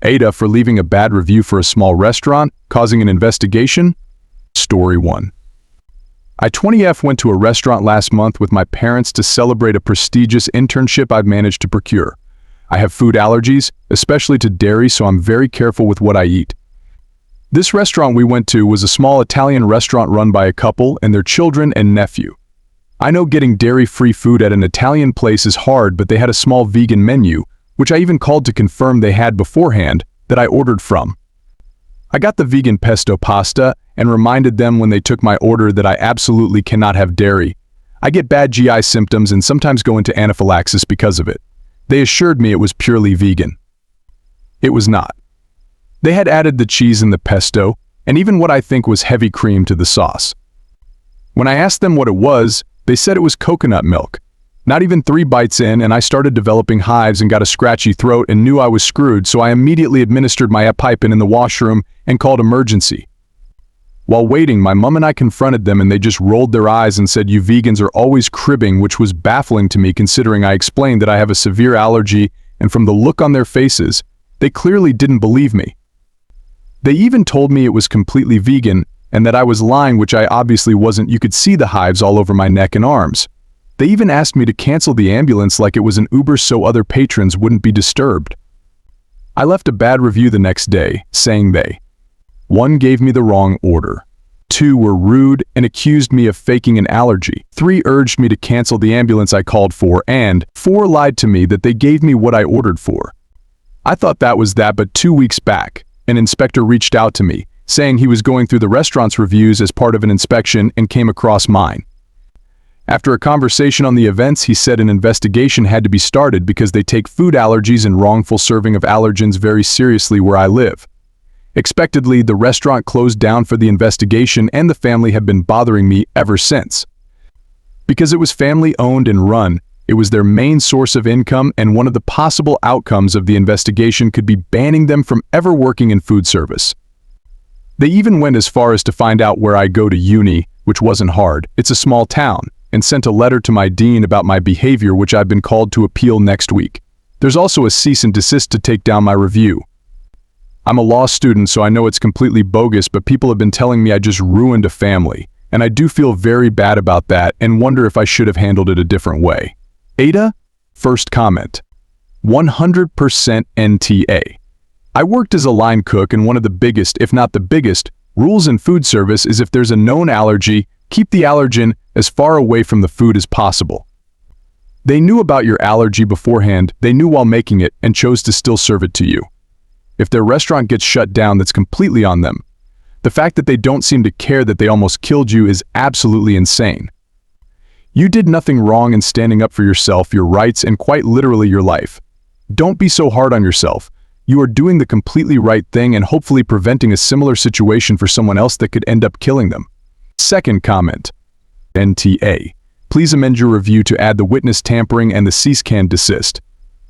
AITA for leaving a bad review for a small restaurant, causing an investigation? Story 1. I 20F went to a restaurant last month with my parents to celebrate a prestigious internship I've managed to procure. I have food allergies, especially to dairy, so I'm very careful with what I eat. This restaurant we went to was a small Italian restaurant run by a couple and their children and nephew. I know getting dairy-free food at an Italian place is hard, but they had a small vegan menu, which I even called to confirm they had beforehand, that I ordered from. I got the vegan pesto pasta and reminded them when they took my order that I absolutely cannot have dairy. I get bad GI symptoms and sometimes go into anaphylaxis because of it. They assured me it was purely vegan. It was not. They had added the cheese in the pesto, and even what I think was heavy cream to the sauce. When I asked them what it was, they said it was coconut milk. Not even 3 bites in, and I started developing hives and got a scratchy throat and knew I was screwed, so I immediately administered my EpiPen in the washroom and called emergency. While waiting, my mom and I confronted them and they just rolled their eyes and said, "You vegans are always cribbing," which was baffling to me considering I explained that I have a severe allergy, and from the look on their faces, they clearly didn't believe me. They even told me it was completely vegan and that I was lying, which I obviously wasn't. You could see the hives all over my neck and arms. They even asked me to cancel the ambulance like it was an Uber so other patrons wouldn't be disturbed. I left a bad review the next day, saying they 1. Gave me the wrong order. 2. Were rude and accused me of faking an allergy. 3. Urged me to cancel the ambulance I called for, and 4. Lied to me that they gave me what I ordered for. I thought that was that, but 2 weeks back, an inspector reached out to me, saying he was going through the restaurant's reviews as part of an inspection and came across mine. After a conversation on the events, he said an investigation had to be started because they take food allergies and wrongful serving of allergens very seriously where I live. Expectedly, the restaurant closed down for the investigation and the family have been bothering me ever since. Because it was family-owned and run, it was their main source of income, and one of the possible outcomes of the investigation could be banning them from ever working in food service. They even went as far as to find out where I go to uni, which wasn't hard. It's a small town, and sent a letter to my dean about my behavior, which I've been called to appeal next week. There's also a cease and desist to take down my review. I'm a law student, so I know it's completely bogus, but people have been telling me I just ruined a family, and I do feel very bad about that and wonder if I should have handled it a different way. AITA? First comment. 100% NTA. I worked as a line cook, and one of the biggest, if not the biggest, rules in food service is if there's a known allergy, keep the allergen as far away from the food as possible. They knew about your allergy beforehand, they knew while making it, and chose to still serve it to you. If their restaurant gets shut down, that's completely on them. The fact that they don't seem to care that they almost killed you is absolutely insane. You did nothing wrong in standing up for yourself, your rights, and quite literally your life. Don't be so hard on yourself. You are doing the completely right thing and hopefully preventing a similar situation for someone else that could end up killing them. Second comment. NTA. Please amend your review to add the witness tampering and the cease and desist.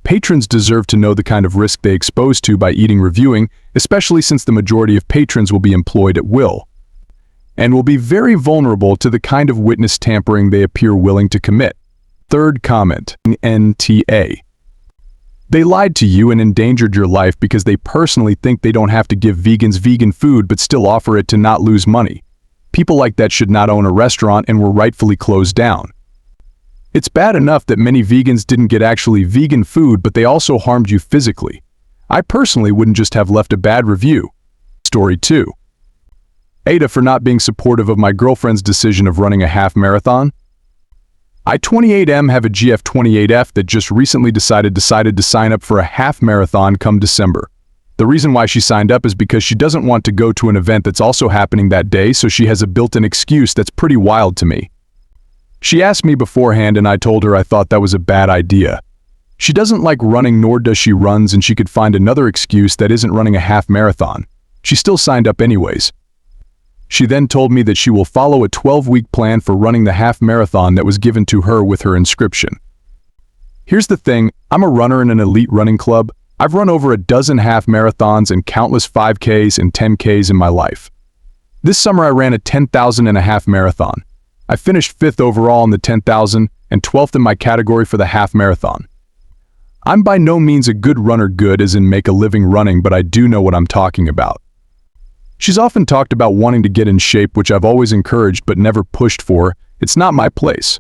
Patrons deserve to know the kind of risk they expose to by eating reviewing, especially since the majority of patrons will be employed at will, and will be very vulnerable to the kind of witness tampering they appear willing to commit. Third comment. NTA. They lied to you and endangered your life because they personally think they don't have to give vegans vegan food but still offer it to not lose money. People like that should not own a restaurant and were rightfully closed down. It's bad enough that many vegans didn't get actually vegan food, but they also harmed you physically. I personally wouldn't just have left a bad review. Story 2. AITA for not being supportive of my girlfriend's decision of running a half marathon. I 28M have a GF28F that just recently decided to sign up for a half marathon come December. The reason why she signed up is because she doesn't want to go to an event that's also happening that day, so she has a built-in excuse that's pretty wild to me. She asked me beforehand and I told her I thought that was a bad idea. She doesn't like running, nor does she runs, and she could find another excuse that isn't running a half marathon. She still signed up anyways. She then told me that she will follow a 12-week plan for running the half marathon that was given to her with her inscription. Here's the thing, I'm a runner in an elite running club. I've run over a dozen half marathons and countless 5Ks and 10Ks in my life. This summer I ran a 10,000 and a half marathon. I finished 5th overall in the 10,000 and 12th in my category for the half marathon. I'm by no means a good runner, good as in make a living running, but I do know what I'm talking about. She's often talked about wanting to get in shape, which I've always encouraged but never pushed for. It's not my place.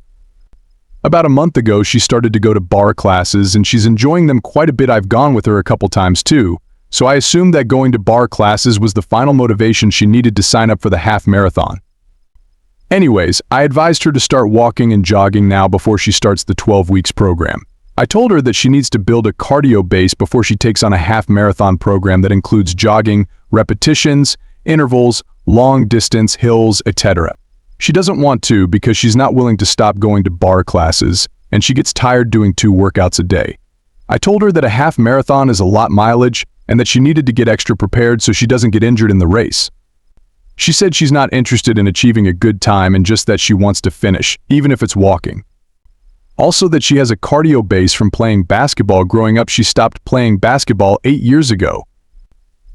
About a month ago, she started to go to bar classes, and she's enjoying them quite a bit. I've gone with her a couple times too, so I assumed that going to bar classes was the final motivation she needed to sign up for the half marathon. Anyways, I advised her to start walking and jogging now before she starts the 12 weeks program. I told her that she needs to build a cardio base before she takes on a half marathon program that includes jogging, repetitions, intervals, long distance, hills, etc. She doesn't want to because she's not willing to stop going to bar classes, and she gets tired doing 2 workouts a day. I told her that a half marathon is a lot mileage and that she needed to get extra prepared so she doesn't get injured in the race. She said she's not interested in achieving a good time and just that she wants to finish, even if it's walking. Also that she has a cardio base from playing basketball growing up. She stopped playing basketball 8 years ago.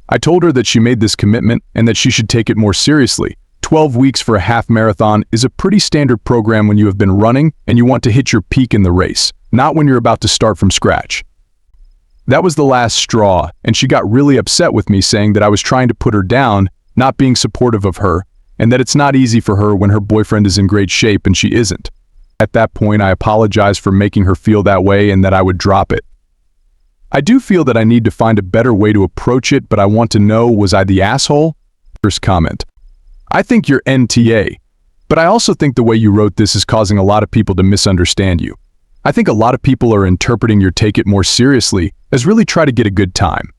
I told her that she made this commitment and that she should take it more seriously. 12 weeks for a half marathon is a pretty standard program when you have been running and you want to hit your peak in the race, not when you're about to start from scratch. That was the last straw, and she got really upset with me, saying that I was trying to put her down, not being supportive of her, and that it's not easy for her when her boyfriend is in great shape and she isn't. At that point, I apologized for making her feel that way and that I would drop it. I do feel that I need to find a better way to approach it, but I want to know, was I the asshole? First comment. I think you're NTA, but I also think the way you wrote this is causing a lot of people to misunderstand you. I think a lot of people are interpreting your take it more seriously as really try to get a good time.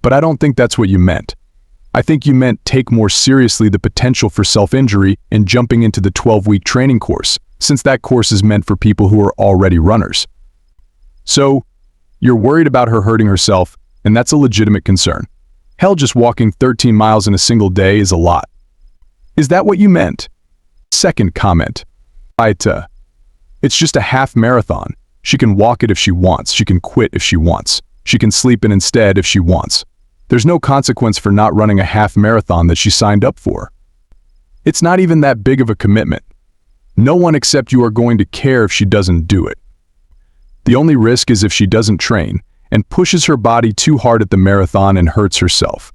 But I don't think that's what you meant. I think you meant take more seriously the potential for self-injury in jumping into the 12-week training course, since that course is meant for people who are already runners. So, you're worried about her hurting herself, and that's a legitimate concern. Hell, just walking 13 miles in a single day is a lot. Is that what you meant? Second comment. AITA. It's just a half marathon. She can walk it if she wants. She can quit if she wants. She can sleep in instead if she wants. There's no consequence for not running a half marathon that she signed up for. It's not even that big of a commitment. No one except you are going to care if she doesn't do it. The only risk is if she doesn't train and pushes her body too hard at the marathon and hurts herself.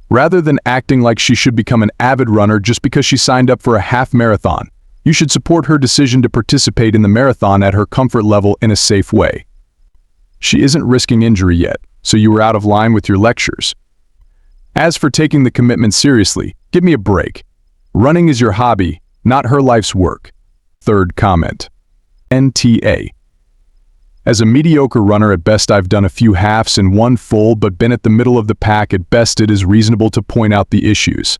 Rather than acting like she should become an avid runner just because she signed up for a half marathon, you should support her decision to participate in the marathon at her comfort level in a safe way. She isn't risking injury yet, so you are out of line with your lectures. As for taking the commitment seriously, give me a break. Running is your hobby, not her life's work. Third comment. NTA. As a mediocre runner, at best I've done a few halves and 1 full, but been at the middle of the pack. At best it is reasonable to point out the issues.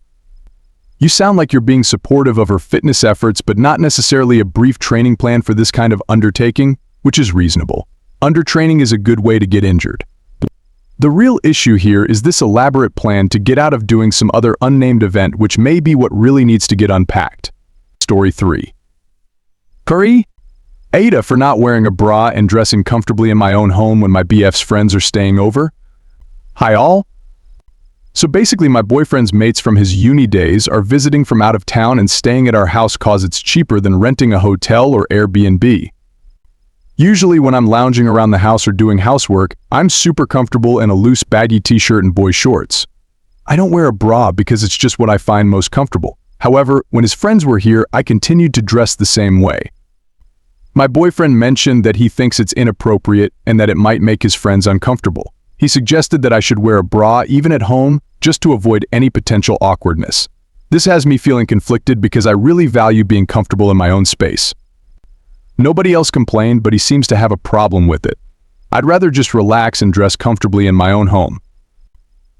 You sound like you're being supportive of her fitness efforts, but not necessarily a brief training plan for this kind of undertaking, which is reasonable. Undertraining is a good way to get injured. The real issue here is this elaborate plan to get out of doing some other unnamed event, which may be what really needs to get unpacked. Story 3. Curry? AITA for not wearing a bra and dressing comfortably in my own home when my BF's friends are staying over? Hi all. So basically my boyfriend's mates from his uni days are visiting from out of town and staying at our house cause it's cheaper than renting a hotel or Airbnb. Usually when I'm lounging around the house or doing housework, I'm super comfortable in a loose baggy t-shirt and boy shorts. I don't wear a bra because it's just what I find most comfortable. However, when his friends were here, I continued to dress the same way. My boyfriend mentioned that he thinks it's inappropriate and that it might make his friends uncomfortable. He suggested that I should wear a bra even at home just to avoid any potential awkwardness. This has me feeling conflicted because I really value being comfortable in my own space. Nobody else complained, but he seems to have a problem with it. I'd rather just relax and dress comfortably in my own home.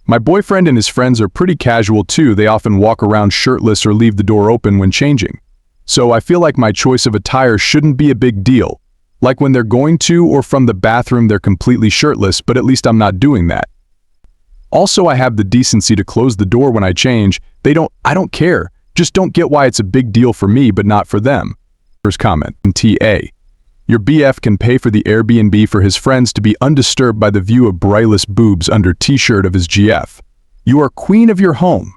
My boyfriend and his friends are pretty casual too. They often walk around shirtless or leave the door open when changing. So I feel like my choice of attire shouldn't be a big deal. Like when they're going to or from the bathroom they're completely shirtless, but at least I'm not doing that. Also, I have the decency to close the door when I change. I don't care. Just don't get why it's a big deal for me but not for them. First comment. TA. Your BF can pay for the Airbnb for his friends to be undisturbed by the view of brightless boobs under t-shirt of his GF. You are queen of your home.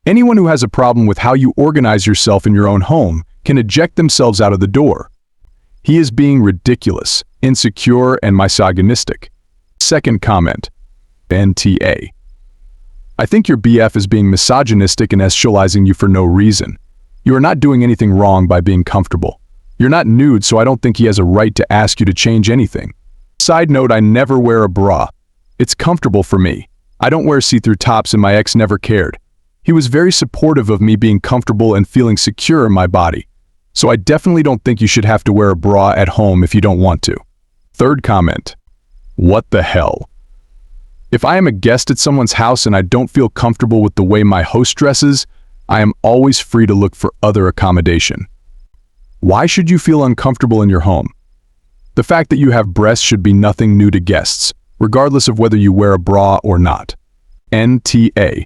Anyone who has a problem with how you organize yourself in your own home can eject themselves out of the door. He is being ridiculous. insecure, and misogynistic. Second comment, NTA. I think your BF is being misogynistic and sexualizing you for no reason. You are not doing anything wrong by being comfortable. You're not nude, so I don't think he has a right to ask you to change anything. Side note, I never wear a bra. It's comfortable for me. I don't wear see-through tops and my ex never cared. He was very supportive of me being comfortable and feeling secure in my body. So I definitely don't think you should have to wear a bra at home if you don't want to. Third comment. What the hell? If I am a guest at someone's house and I don't feel comfortable with the way my host dresses, I am always free to look for other accommodation. Why should you feel uncomfortable in your home? The fact that you have breasts should be nothing new to guests, regardless of whether you wear a bra or not. NTA.